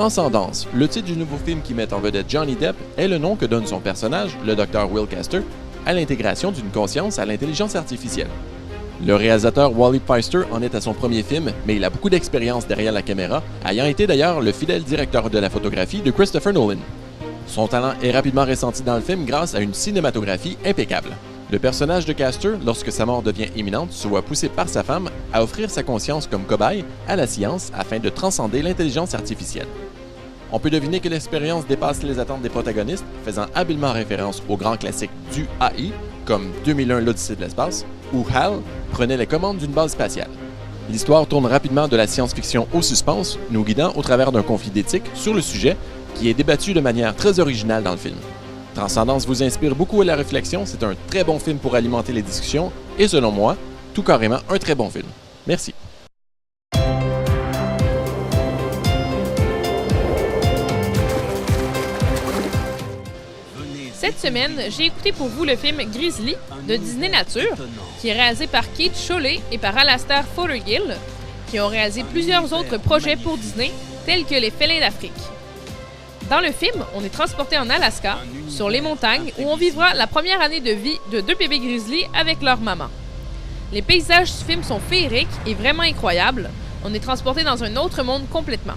Transcendance, le titre du nouveau film qui met en vedette Johnny Depp, est le nom que donne son personnage, le Dr. Will Castor, à l'intégration d'une conscience à l'intelligence artificielle. Le réalisateur Wally Pfister en est à son premier film, mais il a beaucoup d'expérience derrière la caméra, ayant été d'ailleurs le fidèle directeur de la photographie de Christopher Nolan. Son talent est rapidement ressenti dans le film grâce à une cinématographie impeccable. Le personnage de Castor, lorsque sa mort devient imminente, se voit poussé par sa femme à offrir sa conscience comme cobaye à la science afin de transcender l'intelligence artificielle. On peut deviner que l'expérience dépasse les attentes des protagonistes, faisant habilement référence aux grands classiques du AI, comme 2001 l'Odyssée de l'espace, où HAL prenait les commandes d'une base spatiale. L'histoire tourne rapidement de la science-fiction au suspense, nous guidant au travers d'un conflit d'éthique sur le sujet qui est débattu de manière très originale dans le film. Transcendance vous inspire beaucoup à la réflexion, c'est un très bon film pour alimenter les discussions et selon moi, tout carrément un très bon film. Merci. Cette semaine, j'ai écouté pour vous le film Grizzly de Disney Nature, qui est réalisé par Keith Cholet et par Alastair Fothergill, qui ont réalisé plusieurs autres projets pour Disney, tels que Les Félins d'Afrique. Dans le film, on est transporté en Alaska, sur les montagnes, où on vivra la première année de vie de deux bébés grizzlies avec leur maman. Les paysages du film sont féeriques et vraiment incroyables. On est transporté dans un autre monde complètement.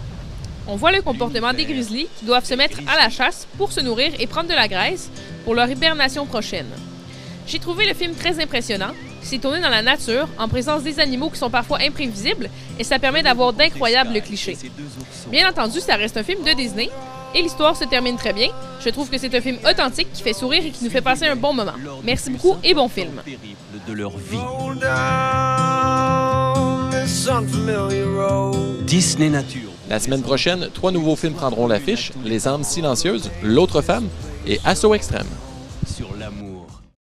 On voit le comportement des grizzlies qui doivent se mettre à la chasse pour se nourrir et prendre de la graisse pour leur hibernation prochaine. J'ai trouvé le film très impressionnant. C'est tourné dans la nature, en présence des animaux qui sont parfois imprévisibles, et ça permet d'avoir d'incroyables clichés. Bien entendu, ça reste un film de Disney, et l'histoire se termine très bien. Je trouve que c'est un film authentique qui fait sourire et qui nous fait passer un bon moment. Merci beaucoup et bon film. De leur vie. Disney Nature. La semaine prochaine, 3 nouveaux films prendront l'affiche, Les âmes silencieuses, L'autre femme et Assaut extrême.